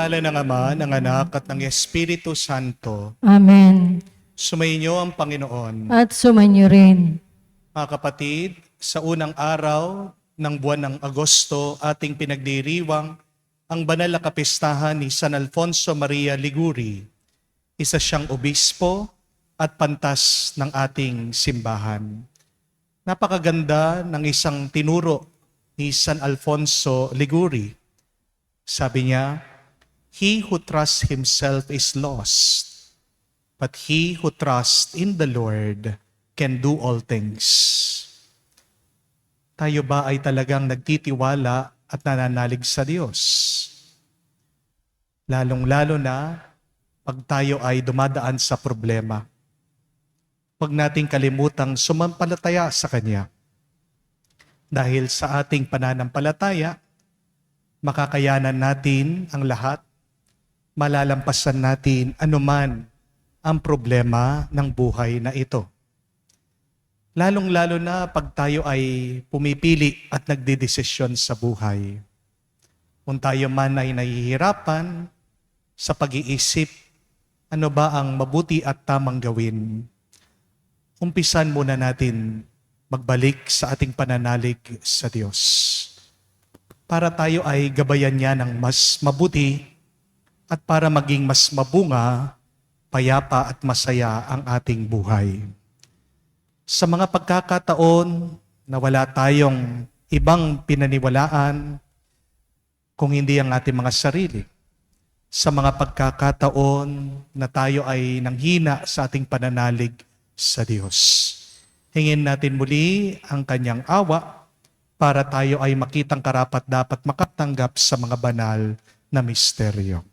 ngalan ng Ama, ng Anak, at ng Espiritu Santo. Amen. Sumainyo ang Panginoon. At sumanyo rin. Mga kapatid, sa unang araw ng buwan ng Agosto, ating pinagdiriwang ang banal na kapistahan ni San Alfonso Maria Liguri. Isa siyang obispo at pantas ng ating simbahan. Napakaganda ng isang tinuro ni San Alfonso Liguri. Sabi niya, "He who trusts himself is lost, but he who trusts in the Lord can do all things." Tayo ba ay talagang nagtitiwala at nananalig sa Diyos? Lalong-lalo na pag tayo ay dumadaan sa problema. Huwag nating kalimutang sumampalataya sa Kanya. Dahil sa ating pananampalataya, makakayanan natin ang lahat, malalampasan natin anuman ang problema ng buhay na ito. Lalong-lalo na pag tayo ay pumipili at nagdedesisyon sa buhay. Kung tayo man ay nahihirapan sa pag-iisip, ano ba ang mabuti at tamang gawin? Umpisan muna natin magbalik sa ating pananalig sa Diyos, para tayo ay gabayan niya ng mas mabuti at para maging mas mabunga, payapa at masaya ang ating buhay. Sa mga pagkakataon na wala tayong ibang pinaniwalaan kung hindi ang ating mga sarili, sa mga pagkakataon na tayo ay nanghina sa ating pananalig sa Diyos, hingin natin muli ang Kanyang awa para tayo ay makitang karapat-dapat makatanggap sa mga banal na misteryo.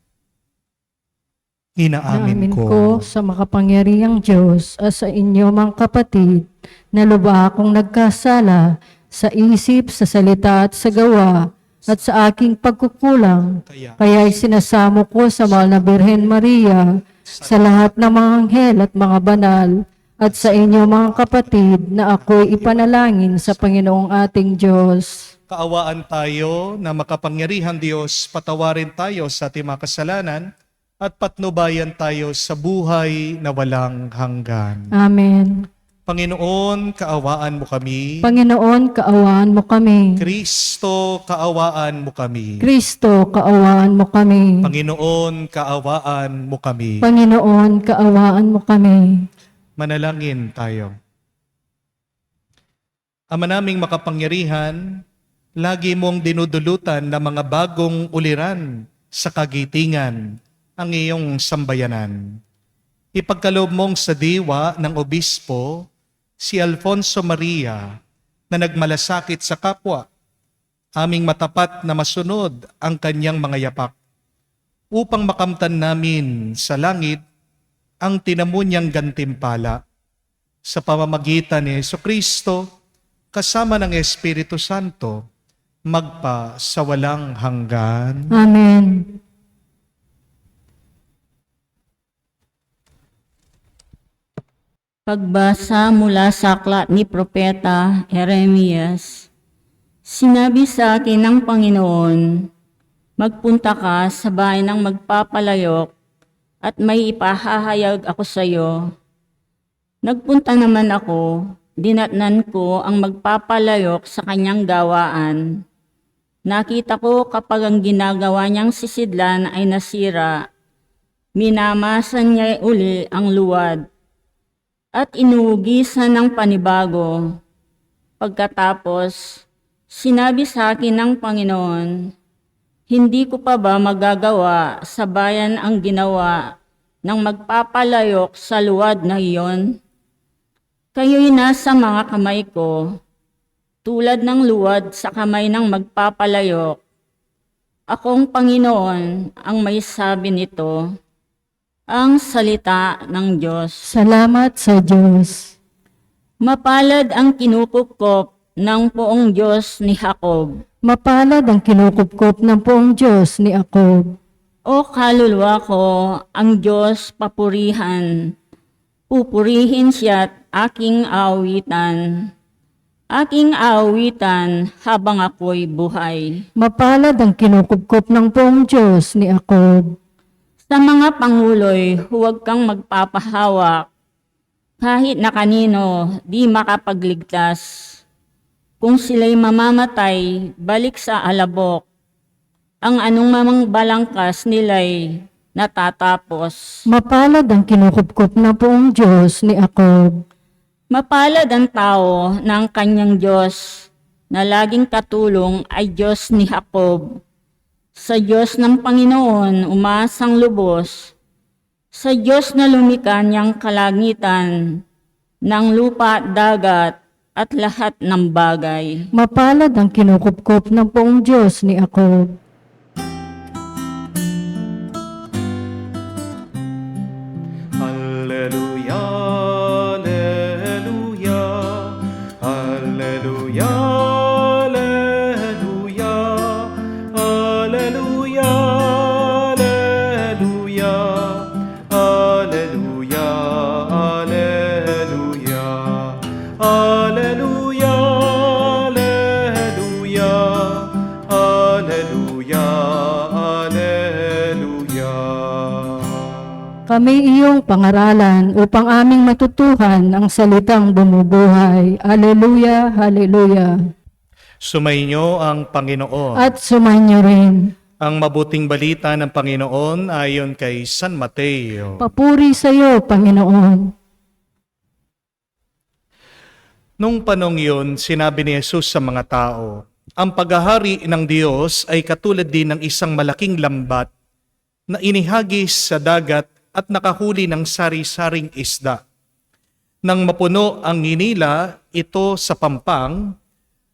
Inaamin ko sa makapangyarihang Diyos at sa inyo mga kapatid na lubha akong nagkasala sa isip, sa salita at sa gawa at sa aking pagkukulang. Kaya sinasamo ko sa mahal na Birhen Maria, sa lahat ng mga anghel at mga banal, at sa inyo mga kapatid na ako'y ipanalangin sa Panginoong ating Diyos. kaawaan tayo na makapangyarihang Diyos, patawarin tayo sa ating mga kasalanan at patnubayan tayo sa buhay na walang hanggan. Amen. Panginoon, kaawaan mo kami. Panginoon, kaawaan mo kami. Kristo, kaawaan mo kami. Kristo, kaawaan mo kami. Panginoon, kaawaan mo kami. Panginoon, kaawaan mo kami. Manalangin tayo. Ama naming makapangyarihan, lagi mong dinudulutan ng mga bagong uliran sa kagitingan ang iyong sambayanan. Ipagkaloob mong sa diwa ng obispo, si Alfonso Maria, na nagmalasakit sa kapwa, aming matapat na masunod ang kanyang mga yapak, upang makamtan namin sa langit ang tinamunyang gantimpala sa pamamagitan ni Jesucristo kasama ng Espiritu Santo magpa sa walang hanggan. Amen. Pagbasa mula sa aklat ni Propeta Jeremias. Sinabi sa akin ng Panginoon, "Magpunta ka sa bahay ng magpapalayok at may ipahahayag ako sa iyo." Nagpunta naman ako, dinatnan ko ang magpapalayok sa kanyang gawaan. Nakita ko kapag ang ginagawa niyang sisidlan ay nasira, minamasan niya uli ang luwad at inuugisan ng panibago. Pagkatapos, sinabi sa akin ng Panginoon, "Hindi ko pa ba magagawa sa bayan ang ginawa ng magpapalayok sa luwad na iyon? Kayo'y nasa mga kamay ko, tulad ng luwad sa kamay ng magpapalayok. Akong Panginoon ang may sabi nito." Ang salita ng Diyos. Salamat sa Diyos. Mapalad ang kinukupkop ng poong Diyos ni Jacob. Mapalad ang kinukupkop ng poong Diyos ni Jacob. O kaluluwa ko, ang Diyos papurihan. Pupurihin siya't aking awitan. aking aawitan habang ako'y buhay. Mapalad ang kinukupkop ng poong Diyos ni Jacob. Sa mga panguloy, huwag kang magpapahawak. Kahit na kanino, di makapagligtas. Kung sila'y mamamatay, balik sa alabok. Ang anong mamang balangkas nila'y natatapos. Mapalad ang kinukupkop ng poong Diyos ni Jacob. Mapalad ang tao na ang kanyang Diyos na laging katulong ay Diyos ni Jacob. Sa Diyos ng Panginoon umaasang lubos, sa Diyos na lumikha niyang kalangitan, ng lupa at dagat at lahat ng bagay. Mapalad ang kinukupkop ng poong Diyos ni Jacob. Alleluia, alleluia, alleluia, alleluia, alleluia, alleluia, alleluia, alleluia, alleluia, alleluia, alleluia. Kami iyong pangaralan upang aming matutuhan ang salitang bumubuhay. Haleluya, haleluya. Sumainyo ang Panginoon. At sumainyo rin. Ang mabuting balita ng Panginoon ayon kay San Mateo. Papuri sa iyo, Panginoon. Nung panong yun, sinabi ni Jesus sa mga tao, ang paghahari ng Diyos ay katulad din ng isang malaking lambat na inihagis sa dagat at nakahuli ng sari-saring isda. Nang mapuno ang hinila, ito sa pampang,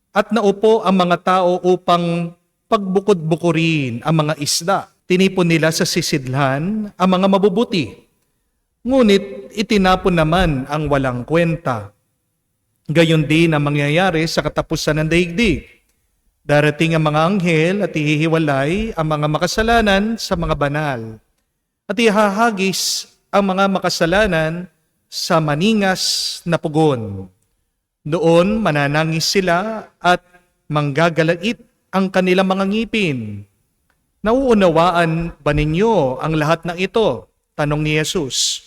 at naupo ang mga tao upang pagbukod-bukurin ang mga isda. Tinipon nila sa sisidlan ang mga mabubuti. Ngunit itinapon naman ang walang kwenta. Gayon din ang mangyayari sa katapusan ng daigdig. Darating ang mga anghel at ihihiwalay ang mga makasalanan sa mga banal. At ihahagis ang mga makasalanan sa maningas na pugon. Doon mananangis sila at manggagalait ang kanilang mga ngipin. Nauunawaan ba ninyo ang lahat ng ito? Tanong ni Jesus.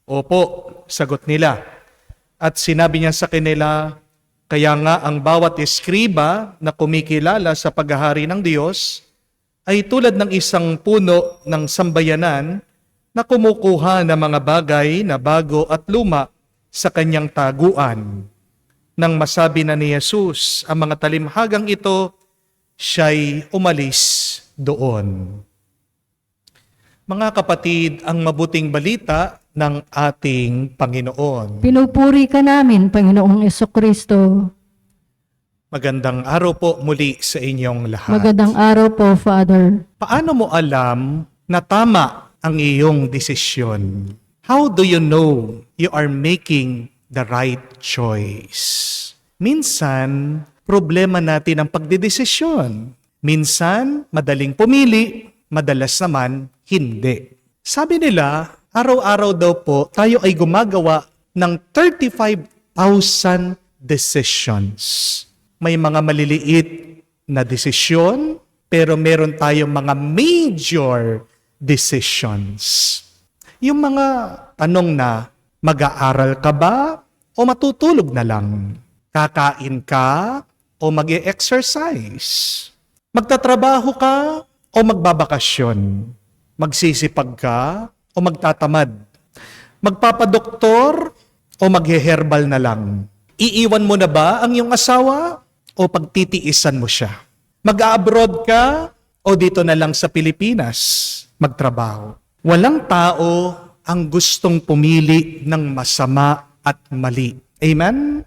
Opo, sagot nila. At sinabi niya sa kanila, kaya nga ang bawat eskriba na kumikilala sa paghahari ng Diyos ay tulad ng isang puno ng sambayanan na kumukuha ng mga bagay na bago at luma sa kanyang taguan. Nang masabi na ni Jesus ang mga talimhagang ito, siya'y umalis doon. Mga kapatid, ang mabuting balita ng ating Panginoon. Pinupuri ka namin, Panginoong Jesucristo. Magandang araw po muli sa inyong lahat. Magandang araw po, Father. Paano mo alam na tama ang iyong desisyon? How do you know you are making the right choice? Minsan, problema natin ang pagdedesisyon. Minsan, madaling pumili, madalas naman, hindi. Sabi nila, araw-araw daw po, tayo ay gumagawa ng 35,000 decisions. May mga maliliit na desisyon, pero meron tayong mga major decisions. Yung mga tanong na, mag-aaral ka ba o matutulog na lang? Kakain ka o mag-e-exercise? Magtatrabaho ka o magbabakasyon? Magsisipag ka o magtatamad? Magpapadoktor o maghe-herbal na lang? Iiwan mo na ba ang iyong asawa o pagtitiisan mo siya? Mag-a-abroad ka o dito na lang sa Pilipinas magtrabaho? Walang tao ang gustong pumili ng masama at mali. Amen?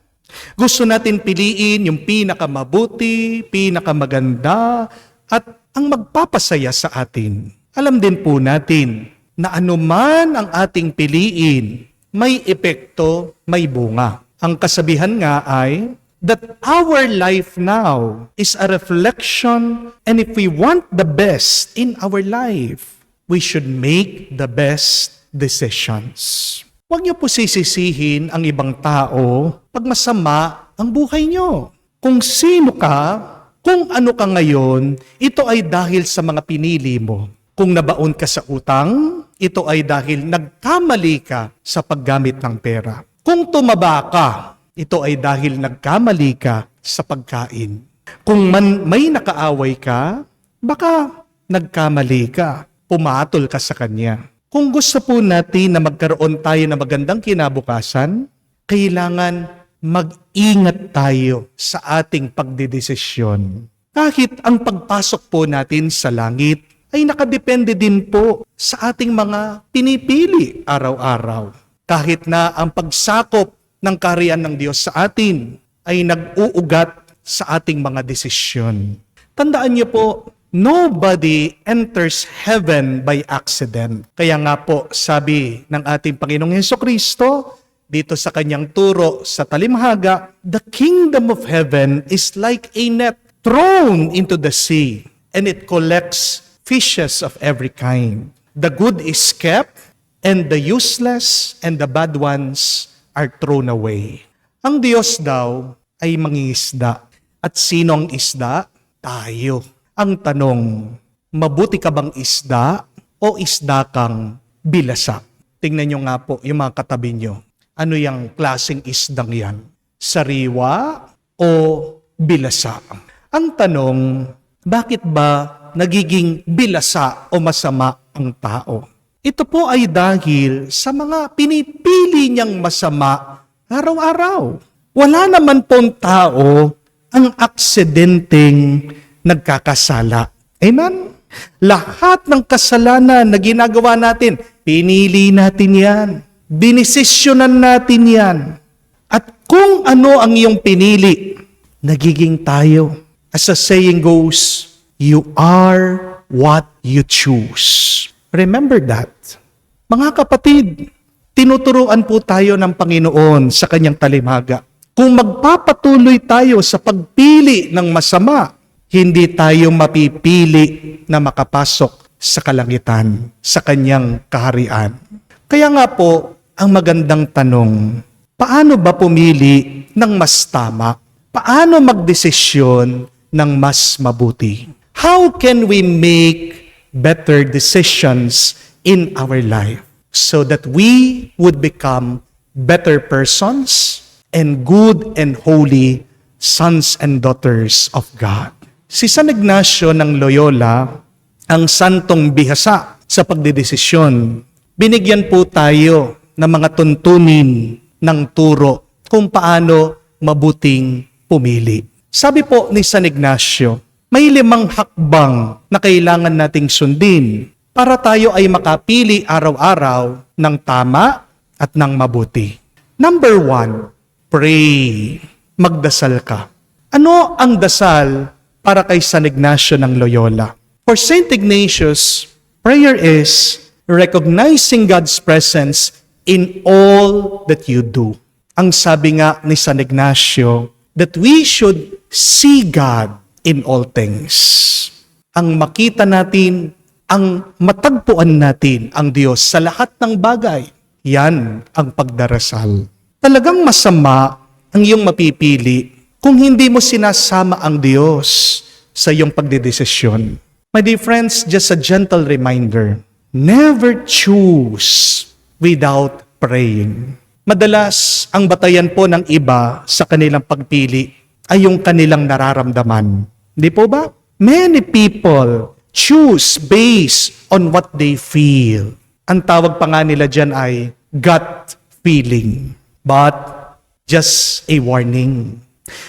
Gusto natin piliin yung pinakamabuti, pinakamaganda, at ang magpapasaya sa atin. Alam din po natin na anuman ang ating piliin, may epekto, may bunga. Ang kasabihan nga ay that our life now is a reflection, and if we want the best in our life, we should make the best decisions. Huwag niyo po sisisihin ang ibang tao pag masama ang buhay nyo. Kung sino ka, kung ano ka ngayon, ito ay dahil sa mga pinili mo. Kung nabaon ka sa utang, ito ay dahil nagkamali ka sa paggamit ng pera. Kung tumaba ka, ito ay dahil nagkamali ka sa pagkain. Kung may nakaaway ka, baka nagkamali ka, pumatol ka sa kanya. Kung gusto po natin na magkaroon tayo ng magandang kinabukasan, kailangan mag-ingat tayo sa ating pagdedesisyon. Kahit ang pagpasok po natin sa langit ay nakadepende din po sa ating mga pinipili araw-araw. Kahit na ang pagsakop ng kaharian ng Diyos sa atin ay nag-uugat sa ating mga desisyon. Tandaan niyo po, nobody enters heaven by accident. Kaya nga po, sabi ng ating Panginoong Hesukristo, dito sa kanyang turo sa talimhaga, the kingdom of heaven is like a net thrown into the sea, and it collects fishes of every kind. The good is kept, and the useless and the bad ones are thrown away. Ang Diyos daw ay mangingisda. At sino ang isda? Tayo. Ang tanong, mabuti ka bang isda o isda kang bilasa? Tingnan nyo nga po yung mga katabi nyo. Ano yung klaseng isdang yan? Sariwa o bilasa? Ang tanong, bakit ba nagiging bilasa o masama ang tao? Ito po ay dahil sa mga pinipili niyang masama araw-araw. Wala naman pong tao ang aksidenteng nagkakasala. Amen? Lahat ng kasalanan na ginagawa natin, pinili natin yan. Binisisyonan natin yan. At kung ano ang iyong pinili, nagiging tayo. As the saying goes, you are what you choose. Remember that. Mga kapatid, tinuturuan po tayo ng Panginoon sa kanyang talimhaga. Kung magpapatuloy tayo sa pagpili ng masama, hindi tayo mapipili na makapasok sa kalangitan, sa kanyang kaharian. Kaya nga po, ang magandang tanong, paano ba pumili ng mas tama? Paano magdesisyon ng mas mabuti? How can we make better decisions in our life so that we would become better persons and good and holy sons and daughters of God? Si San Ignacio ng Loyola, ang santong bihasa sa pagdedesisyon, binigyan po tayo ng mga tuntunin ng turo kung paano mabuting pumili. Sabi po ni San Ignacio, may 5 hakbang na kailangan nating sundin para tayo ay makapili araw-araw ng tama at ng mabuti. Number 1, pray. Magdasal ka. Ano ang dasal para kay San Ignacio ng Loyola? For Saint Ignatius, prayer is recognizing God's presence in all that you do. Ang sabi nga ni San Ignacio, that we should see God in all things. Ang makita natin, ang matagpuan natin ang Diyos sa lahat ng bagay. Yan ang pagdarasal. Talagang masama ang iyong mapipili kung hindi mo sinasama ang Diyos sa iyong pagdedesisyon. My dear friends, just a gentle reminder, never choose without praying. Madalas, ang batayan po ng iba sa kanilang pagpili ay yung kanilang nararamdaman. Di po ba? Many people choose based on what they feel. Ang tawag pa nga nila dyan ay gut feeling. But, just a warning.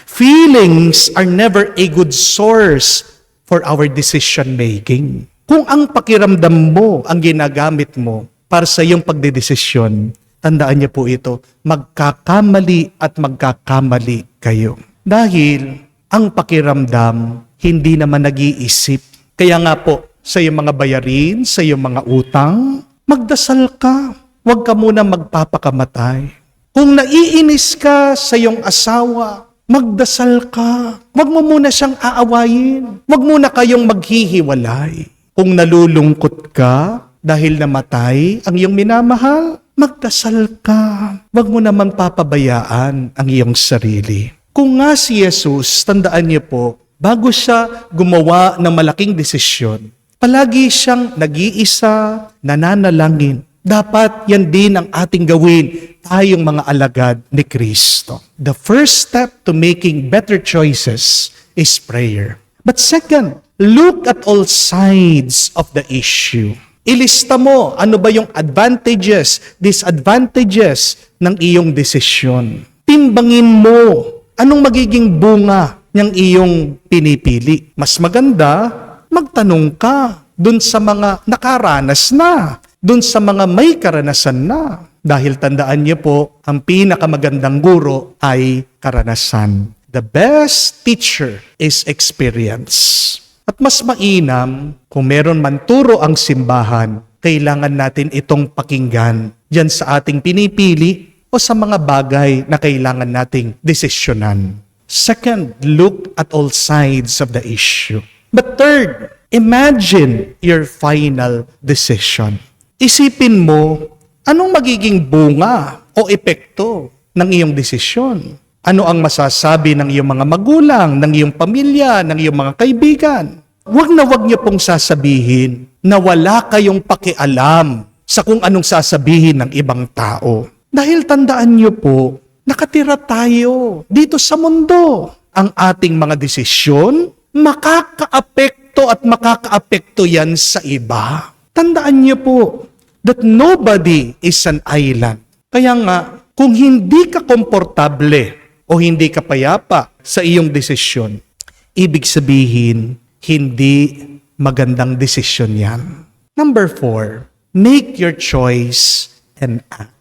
Feelings are never a good source for our decision making. Kung ang pakiramdam mo ang ginagamit mo para sa iyong pagdedesisyon, tandaan niyo po ito, magkakamali at magkakamali kayo. Dahil ang pakiramdam, hindi naman nag-iisip. Kaya nga po, sa iyong mga bayarin, sa iyong mga utang, magdasal ka. Huwag ka muna magpapakamatay. Kung naiinis ka sa iyong asawa, magdasal ka. Huwag mo muna siyang aawayin. Huwag muna kayong maghihiwalay. Kung nalulungkot ka dahil namatay ang iyong minamahal, magdasal ka. Huwag mo naman papabayaan ang iyong sarili. Kung nga si Jesus, tandaan niyo po, bago siya gumawa ng malaking desisyon, palagi siyang nag-iisa, nananalangin. Dapat yan din ang ating gawin, tayong mga alagad ni Kristo. The first step to making better choices is prayer. But second, look at all sides of the issue. Ilista mo, ano ba yung advantages, disadvantages ng iyong desisyon. Timbangin mo, anong magiging bunga ng iyong pinipili. Mas maganda, magtanong ka dun sa mga nakaranas na, dun sa mga may karanasan na. Dahil tandaan niyo po, ang pinakamagandang guro ay karanasan. The best teacher is experience. At mas mainam, kung meron man turo ang simbahan, kailangan natin itong pakinggan diyan sa ating pinipili o sa mga bagay na kailangan nating desisyonan. Second, look at all sides of the issue. But third, imagine your final decision. Isipin mo, anong magiging bunga o epekto ng iyong desisyon? Ano ang masasabi ng iyong mga magulang, ng iyong pamilya, ng iyong mga kaibigan? Huwag niyo pong sasabihin na wala kayong pakialam sa kung anong sasabihin ng ibang tao. Dahil tandaan niyo po, nakatira tayo dito sa mundo. Ang ating mga desisyon, makakaapekto at makakaapekto yan sa iba. Tandaan niyo po that nobody is an island. Kaya nga, kung hindi ka komportable o hindi ka payapa sa iyong desisyon, ibig sabihin, hindi magandang desisyon yan. Number 4, make your choice and act.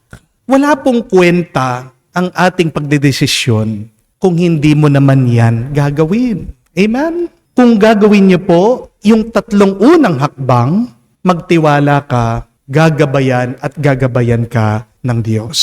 Wala pong kwenta ang ating pagdedesisyon kung hindi mo naman yan gagawin. Amen? Kung gagawin niyo po yung 3 unang hakbang, magtiwala ka, gagabayan at gagabayan ka ng Diyos.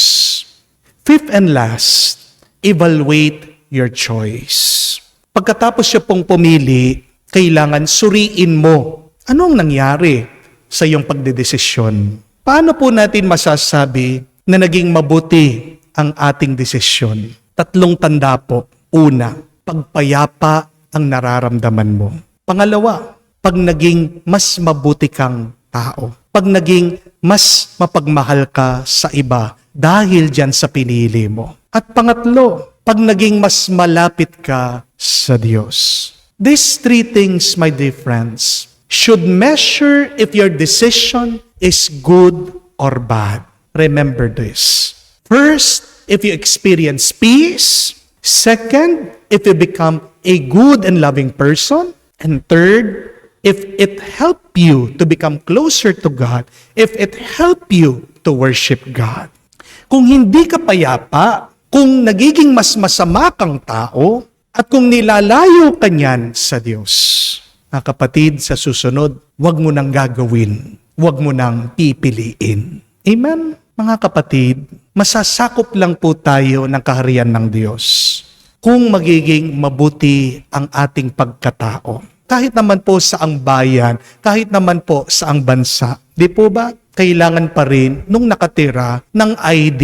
5th and last, evaluate your choice. Pagkatapos siya pong pumili, kailangan suriin mo anong nangyari sa iyong pagdedesisyon. Paano po natin masasabi na naging mabuti ang ating desisyon? 3 tanda po. Una, pagpayapa ang nararamdaman mo. Pangalawa, pag naging mas mabuti kang tao. Pag naging mas mapagmahal ka sa iba dahil dyan sa pinili mo. At pangatlo, pag naging mas malapit ka sa Diyos. These 3 things, my dear friends, should measure if your decision is good or bad. Remember this. First, if you experience peace. Second, if you become a good and loving person. And third, if it help you to become closer to God, if it help you to worship God. Kung hindi ka payapa, kung nagiging mas masama kang tao, at kung nilalayo ka niyan sa Diyos, mga kapatid, sa susunod, huwag mo nang gagawin, huwag mo nang pipiliin. Amen? Mga kapatid, masasakop lang po tayo ng kaharian ng Diyos kung magiging mabuti ang ating pagkatao. Kahit naman po sa ang bayan, kahit naman po sa ang bansa. Di po ba? Kailangan pa rin nung nakatira ng ID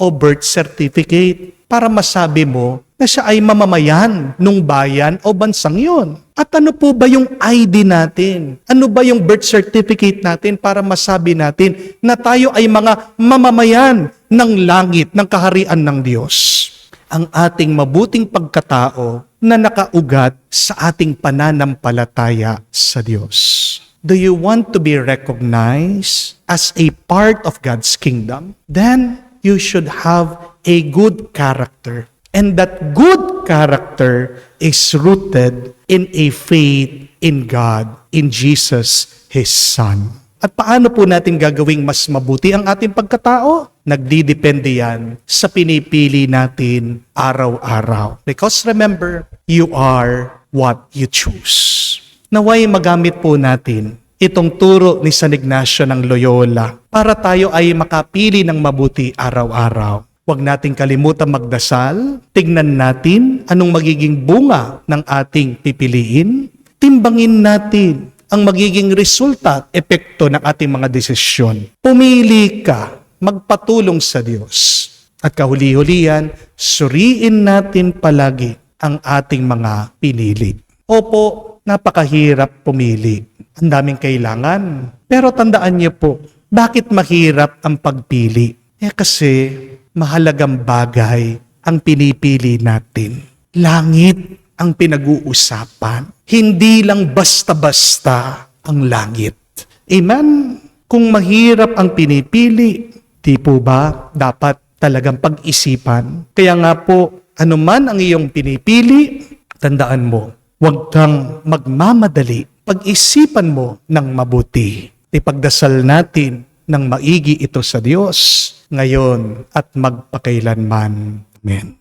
o birth certificate para masabi mo na siya ay mamamayan nung bayan o bansang yon. At ano po ba yung ID natin? Ano ba yung birth certificate natin para masabi natin na tayo ay mga mamamayan ng langit, ng kaharian ng Diyos? Ang ating mabuting pagkatao na nakaugat sa ating pananampalataya sa Diyos. Do you want to be recognized as a part of God's kingdom? Then you should have a good character. And that good character is rooted in a faith in God, in Jesus, His Son. At paano po natin gagawing mas mabuti ang ating pagkatao? Nagdidepende yan sa pinipili natin araw-araw. Because remember, you are what you choose. Naway magamit po natin itong turo ni San Ignacio ng Loyola para tayo ay makapili ng mabuti araw-araw. Huwag nating kalimutan magdasal, tignan natin anong magiging bunga ng ating pipiliin, timbangin natin ang magiging resulta at epekto ng ating mga desisyon. Pumili ka, magpatulong sa Diyos. At kahuli-hulihan, suriin natin palagi ang ating mga pinili. Opo, napakahirap pumili. Ang daming kailangan. Pero tandaan niyo po, bakit mahirap ang pagpili? Kasi mahalagang bagay ang pinipili natin. Langit ang pinag-uusapan. Hindi lang basta-basta ang langit. Amen? Kung mahirap ang pinipili, di po ba dapat talagang pag-isipan? Kaya nga po, anuman ang iyong pinipili, tandaan mo, huwag kang magmamadali. Pag-isipan mo ng mabuti. Ipagdasal natin ng maigi ito sa Diyos ngayon at magpakailanman. Amen.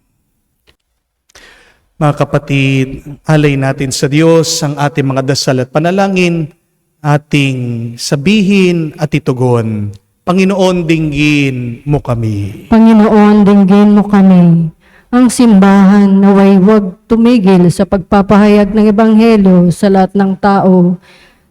Mga kapatid, alay natin sa Diyos ang ating mga dasal at panalangin, ating sabihin at itugon. Panginoon, dinggin mo kami. Panginoon, dinggin mo kami. Ang simbahan naway huwag tumigil sa pagpapahayag ng Ebanghelyo sa lahat ng tao.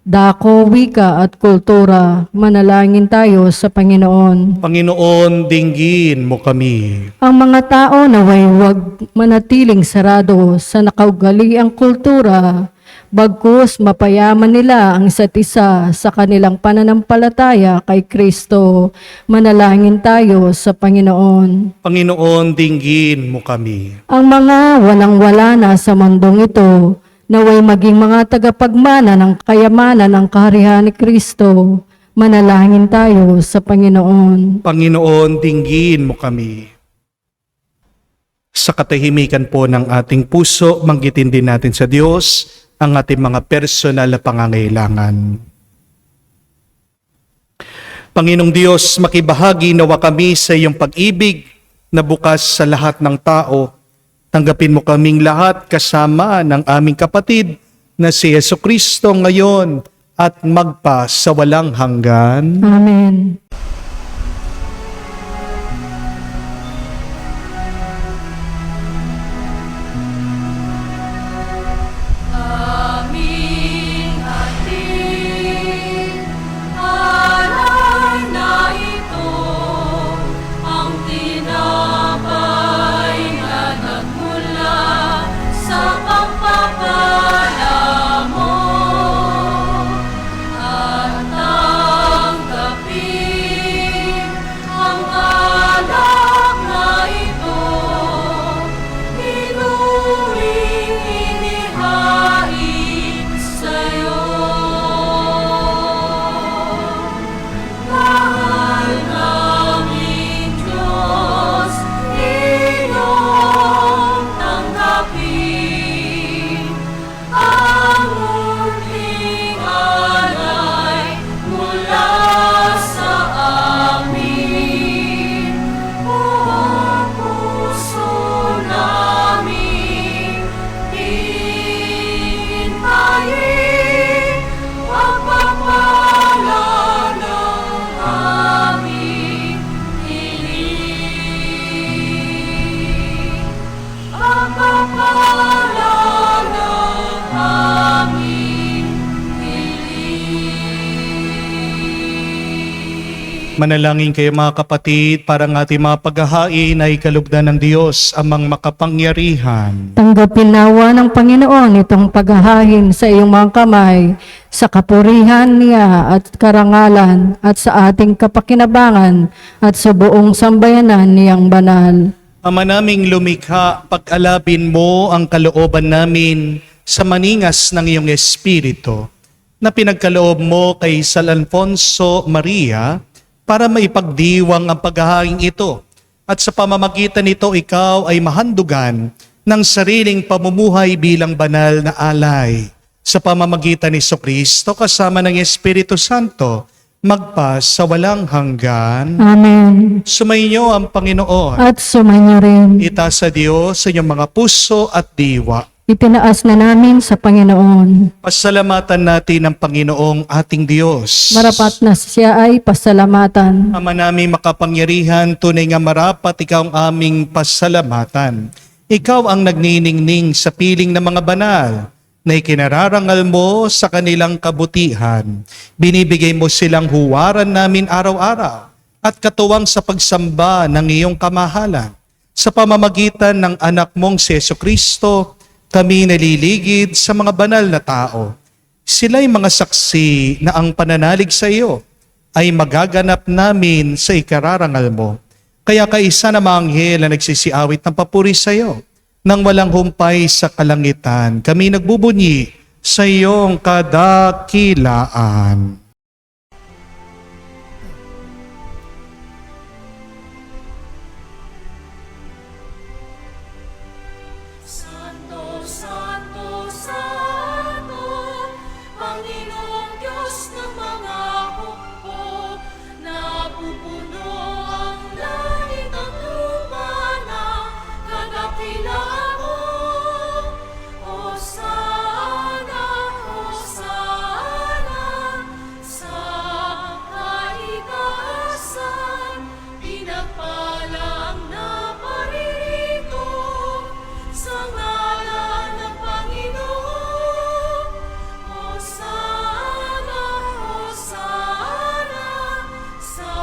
Dako, wika at kultura, manalangin tayo sa Panginoon. Panginoon, dinggin mo kami. Ang mga tao naway huwag manatiling sarado sa nakaugaliang kultura, bagkus mapayaman nila ang isa't isa sa kanilang pananampalataya kay Kristo. Manalangin tayo sa Panginoon. Panginoon, dinggin mo kami. Ang mga walang-wala na sa mundong ito, naway maging mga tagapagmana ng kayamanan ng kaharian ni Kristo. Manalangin tayo sa Panginoon. Panginoon, dinggin mo kami. Sa katahimikan po ng ating puso, manggitin din natin sa Diyos ang ating mga personal na pangangailangan. Panginoong Diyos, makibahagi nawa kami sa iyong pag-ibig na bukas sa lahat ng tao. Tanggapin mo kaming lahat kasama ng aming kapatid na si Jesucristo ngayon at magpa sa walang hanggan. Amen. Aming ating alay na ito, ang tinapay na nagmula sa pagpapala mo. At tanggapin ang alak na ito, inuwing inihain sa'yo. Mahal naming Diyos, iyong tanggapin ang munting alay mula sa amin. Buong puso namin hintayin pagpapala ng aming hiling. Pagpapala ng aming hiling. Manalangin kayo mga kapatid para ang ating mga paghahain ay kalugdan ng Diyos amang makapangyarihan. Tanggapin nawa ng Panginoon itong paghahain sa iyong mga kamay, sa kapurihan niya at karangalan at sa ating kapakinabangan at sa buong sambayanan niyang banal. Ama naming lumikha, pag-alabin mo ang kalooban namin sa maningas ng iyong Espiritu na pinagkaloob mo kay San Alfonso Maria para maipagdiwang ang paghahain ito at sa pamamagitan nito ikaw ay mahandugan ng sariling pamumuhay bilang banal na alay. Sa pamamagitan ni Jesucristo kasama ng Espiritu Santo, magpa sa walang hanggan. Amen. Sumainyo ang Panginoon. At sumainyo rin. Itaas sa Diyos sa inyong mga puso at diwa. Itinaas na namin sa Panginoon. Pasalamatan natin ang Panginoong ating Diyos. Marapat na siya ay pasalamatan. Ama namin makapangyarihan, tunay nga marapat ikaw ang aming pasalamatan. Ikaw ang nagniningning sa piling ng mga banal na ikinararangal mo sa kanilang kabutihan. Binibigay mo silang huwaran namin araw-araw at katuwang sa pagsamba ng iyong kamahalan. Sa pamamagitan ng anak mong si Jesucristo, kami naliligid sa mga banal na tao. Sila'y mga saksi na ang pananalig sa iyo ay magaganap namin sa ikararangal mo. Kaya kaisa na mga anghel na nagsisiawit ng papuri sa iyo, nang walang humpay sa kalangitan, kami nagbubunyi sa iyong kadakilaan. Santo, Santo, Santo, Panginoong Diyos ng mga hukbo, napupuno ang langit at lupa ng kadakilaan mo. Hosana, Hosana, sa kaitaasan, pinagpala ang naparito sa ngalan ng Panginoon. Hosana, Hosana, sa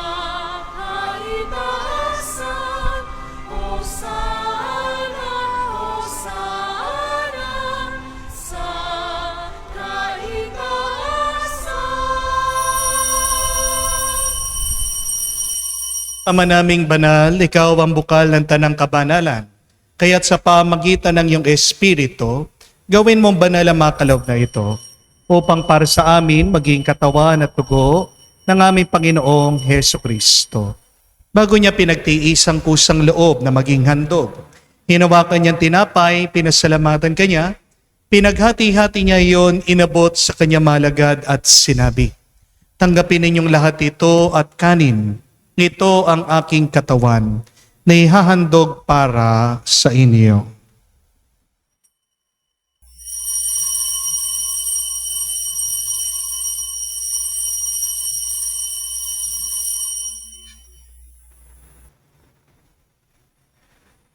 kaitaasan. Hosana, Hosana, sa kaitaasan. Ama naming banal, ikaw ang bukal ng tanang kabanalan. Kaya't sa pamagitan ng iyong Espiritu, gawin mong banal ang mga kaloob na ito upang para sa amin maging katawan at dugo ng aming Panginoong Hesukristo. Bago niya pinagtiis ang kusang loob na maging handog, hinawakan niyang tinapay, pinasalamatan kanya, pinaghati-hati niya iyon, inabot sa kanya malagad at sinabi, "Tanggapin ninyong lahat ito at kanin. Ito ang aking katawan na ihahandog para sa inyo."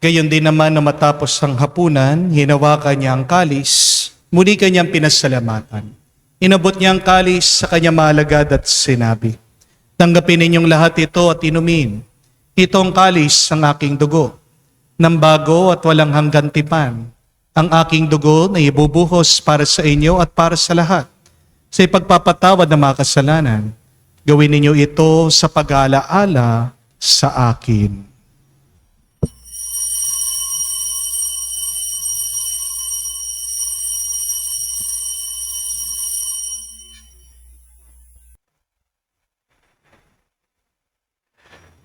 Gayon din naman na matapos ang hapunan, hinawakan niya ang kalis, muli kanyang pinasalamatan. Inabot niya ang kalis sa kanyang maalagad at sinabi, "Tanggapin ninyong lahat ito at inumin. Itong kalis ang aking dugo, ng bago at walang hanggan tipan. Ang aking dugo na ibubuhos para sa inyo at para sa lahat. Sa ipagpapatawad ng mga kasalanan, gawin ninyo ito sa pag-aalaala sa akin."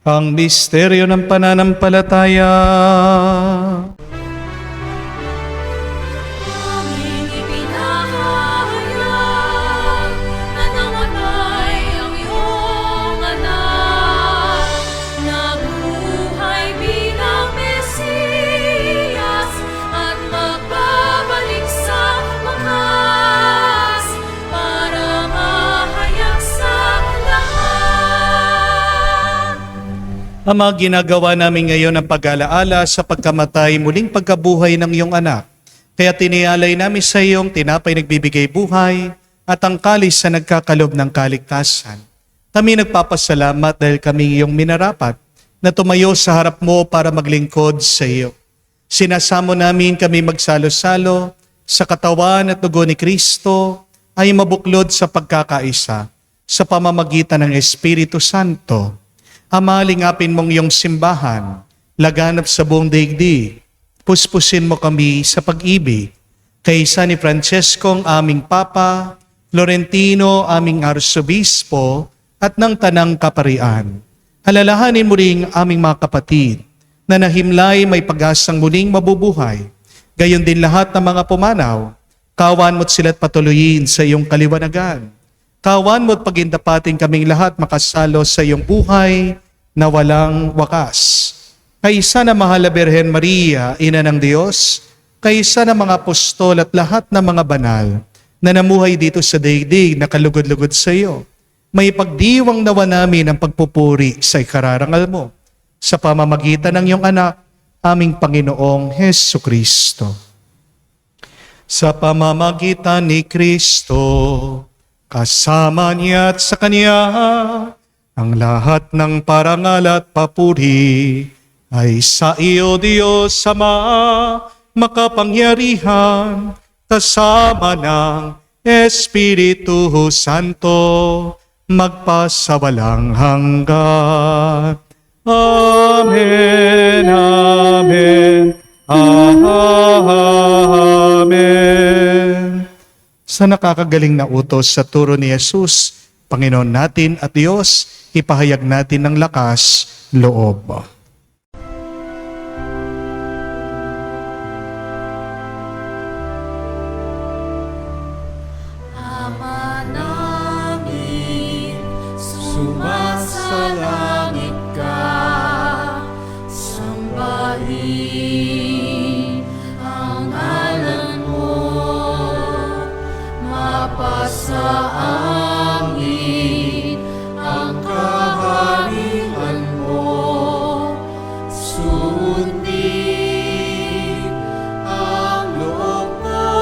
Ang misteryo ng pananampalataya. Aming ipinahayag na namatay ang iyong anak, nabuhay bilang Mesiyas at magbabalik sa wakas para mahayag sa lahat. Ama, ginagawa namin ngayon ang pag-alaala sa pagkamatay muling pagkabuhay ng iyong anak. Kaya tinialay namin sa iyong tinapay nagbibigay buhay at ang kalis sa nagkakalob ng kaligtasan. Kami nagpapasalamat dahil kami iyong minarapat na tumayo sa harap mo para maglingkod sa iyo. Sinasamo namin kami magsalo-salo sa katawan at dugo ni Kristo ay mabuklod sa pagkakaisa sa pamamagitan ng Espiritu Santo. Ama, lingapin mong iyong simbahan, laganap sa buong daigdig. Puspusin mo kami sa pag-ibig. Kaysa ni Francesco ang aming Papa, Florentino aming Arsobispo, at ng Tanang Kaparian. Alalahanin mo ring aming mga kapatid na nahimlay may pag-asang muling mabubuhay. Gayon din lahat ng mga pumanaw, kawan mo't sila't patuloyin sa iyong kaliwanagan. Kawan mo't pagindapatin kaming lahat makasalo sa iyong buhay na walang wakas. Kaisa na mahal na Birhen Maria, Ina ng Diyos, kaisa na mga apostol at lahat ng mga banal na namuhay dito sa daigdig na kalugod-lugod sa iyo, may pagdiwang nawa namin ang pagpupuri sa ikararangal mo sa pamamagitan ng iyong anak, aming Panginoong Hesukristo. Sa pamamagitan ni Kristo, kasama niya at sa Kanya, Ang lahat ng parangal at papuri ay sa iyo, Diyos Ama, makapangyarihan, kasama ng Espiritu Santo, magpasawalang hanggan. Amen, amen, amen. Sa nakakagaling na utos sa turo ni Jesus, Panginoon natin at Diyos, ipahayag natin ng lakas loob. Ama namin, sumasalangit ka, sambahin ang ngalan mo, mapasa amin ang kaharian mo, sundin ang loob mo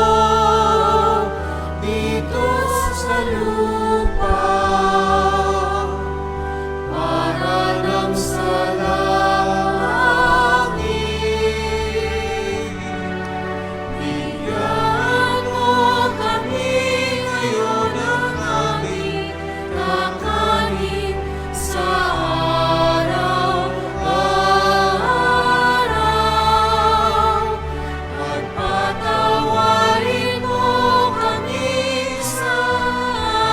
dito sa lupa para nang sa langit. Bigyan mo kami ngayon ng aming kakanin sa araw-araw. At patawarin mo kami sa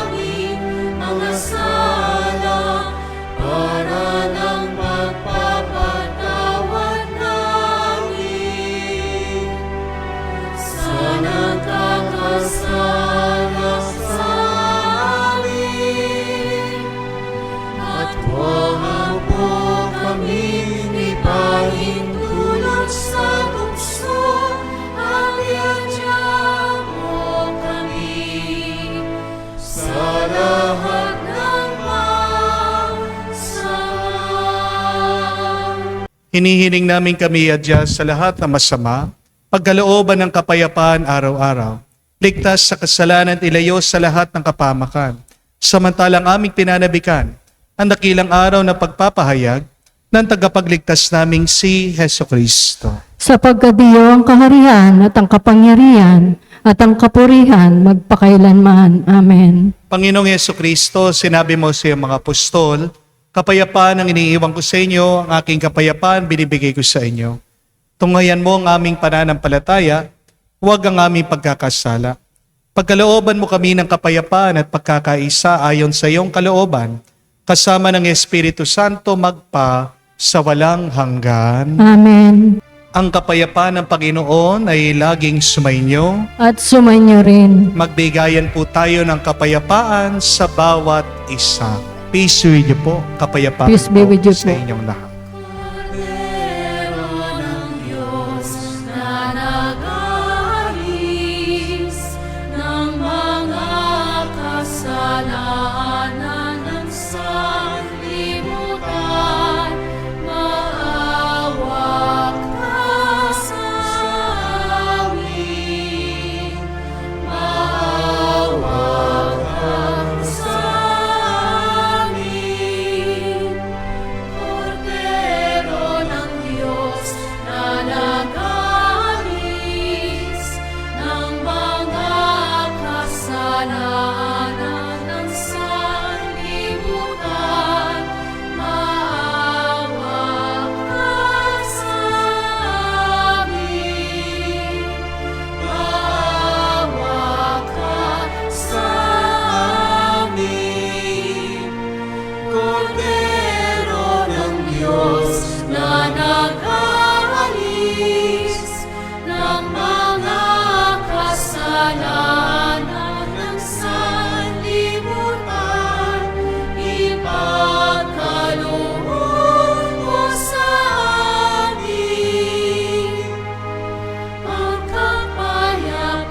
aming mga sala para nang magpapatawad namin sa nagkakasala sa amin. At huwag mo kaming ipahintulot sa tukso, at iadya mo kami sa lahat ng masama. Hinihiling namin kami adya sa lahat ng masama, pagkalooban ng kapayapaan araw-araw, ligtas sa kasalanan at ilayo sa lahat ng kapamakan, samantalang aming pinanabikan ang dakilang araw na pagpapahayag ng tagapagligtas naming si Heso Kristo. Sapagkat iyo ang kaharian at ang kapangyarihan at ang kapurihan magpakailanman. Amen. Panginoong Heso Kristo, sinabi mo sa iyong mga apostol, kapayapaan ang iniiwan ko sa inyo, ang aking kapayapaan binibigay ko sa inyo. Tunghayan mo ang aming pananampalataya, huwag ang aming pagkakasala. Pagkalooban mo kami ng kapayapaan at pagkakaisa ayon sa iyong kalooban, kasama ng Espiritu Santo magpa sa walang hanggan. Amen. Ang kapayapaan ng Panginoon ay laging sumainyo. At sumainyo rin. Magbigayan po tayo ng kapayapaan sa bawat isa. Peace with you po. Kapayapaan Peace be po with you sa po. inyong lahat. Cordero ng Diyos na nag-aalis ng mga kasalanan ng sanlibutan, maawa ka sa amin. Maawa ka sa amin. Cordero ng Diyos na nag-aalis ng mga kasalanan ng sanlibutan, maawa ka sa amin. Maawa ka sa amin. Cordero ng Diyos na nag-aalis ng mga kasalanan ng sanlibutan, ipagkaloob mo sa amin ang kapayapaan.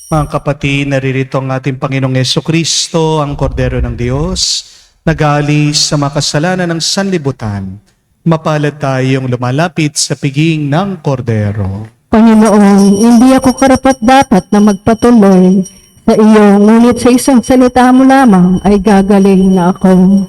Mga kapatid, naririto ang ating Panginoong Jesucristo, ang Kordero ng Diyos, nag-aalis sa mga kasalanan ng sanlibutan. Mapalad tayong lumalapit sa piging ng Kordero. Panginoon, hindi ako karapat-dapat na magpatuloy sa iyo, ngunit sa isang salita mo lamang ay gagaling na ako.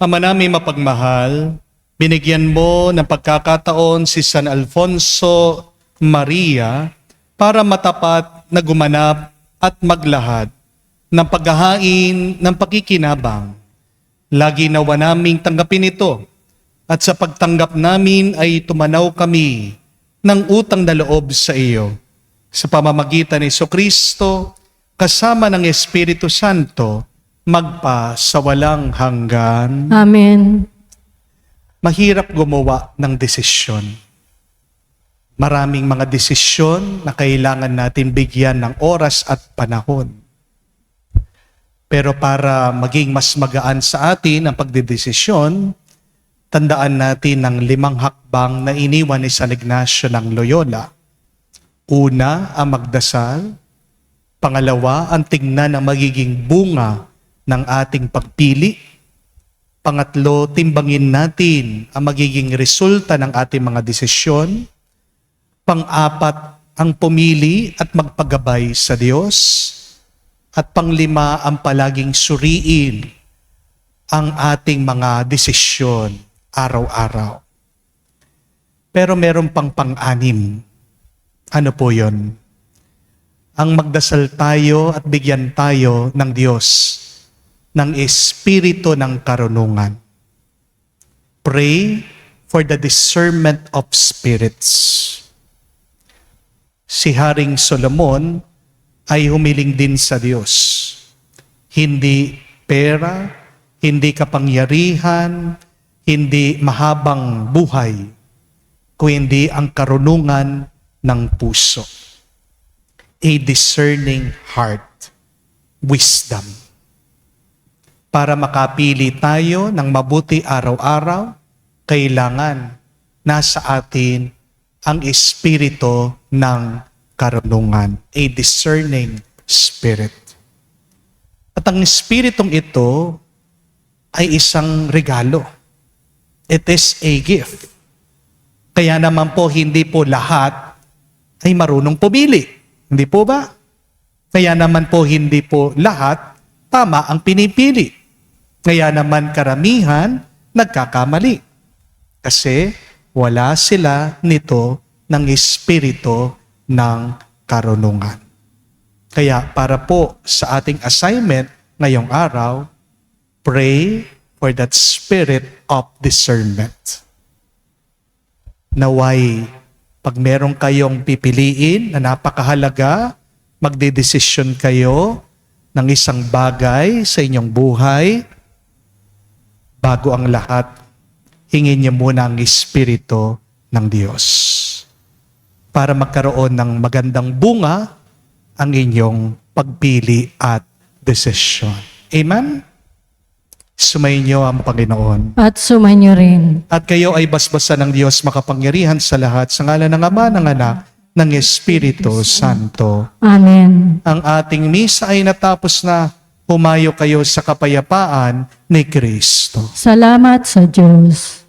Ama namin mapagmahal, binigyan mo ng pagkakataon si San Alfonso Maria para matapat na gumanap at maglahad ng paghahain ng pakikinabang. Lagi nawa naming tanggapin ito at sa pagtanggap namin ay tumanaw kami ng utang na loob sa iyo. Sa pamamagitan ni Jesucristo, kasama ng Espiritu Santo, magpa sa walang hanggan. Amen. Mahirap gumawa ng desisyon. Maraming mga desisyon na kailangan natin bigyan ng oras at panahon. Pero para maging mas magaan sa atin ang pagdedesisyon, tandaan natin ang 5 hakbang na iniwan ni San Ignacio ng Loyola. Una, ang magdasal. Pangalawa, ang tingnan ang magiging bunga ng ating pagpili. Pangatlo, timbangin natin ang magiging resulta ng ating mga desisyon. Pang-apat, ang pumili at magpagabay sa Diyos. At panglima, ang palaging suriin ang ating mga desisyon araw-araw. Pero meron pang pang-anim. Ano po yun? Ang magdasal tayo at bigyan tayo ng Diyos ng espiritu ng karunungan. Pray for the discernment of spirits. Si Haring Solomon ay humiling din sa Diyos. Hindi pera, hindi kapangyarihan, hindi mahabang buhay, kundi ang karunungan ng puso. A discerning heart, wisdom. Para makapili tayo ng mabuti araw-araw, kailangan nasa atin ang espiritu ng karunungan, a discerning spirit. At ang espiritong ito ay isang regalo. It is a gift. Kaya naman po hindi po lahat ay marunong pumili. Hindi po ba? Kaya naman po hindi po lahat tama ang pinipili. Kaya naman karamihan nagkakamali. Kasi wala sila nito ng espiritu ng karunungan. Kaya para po sa ating assignment ngayong araw, pray for that spirit of discernment. Naway, pag meron kayong pipiliin na napakahalaga, magdedesisyon kayo ng isang bagay sa inyong buhay, bago ang lahat, hingin niyo muna ang Espiritu ng Diyos para magkaroon ng magandang bunga ang inyong pagpili at desisyon. Amen? Sumayin niyo ang Panginoon. At sumainyo rin. At kayo ay basbasan ng Diyos makapangyarihan sa lahat sa ngalan ng Ama, ng Anak, ng Espiritu Santo. Amen. Ang ating misa ay natapos na. Humayo kayo sa kapayapaan ni Kristo. Salamat sa Diyos.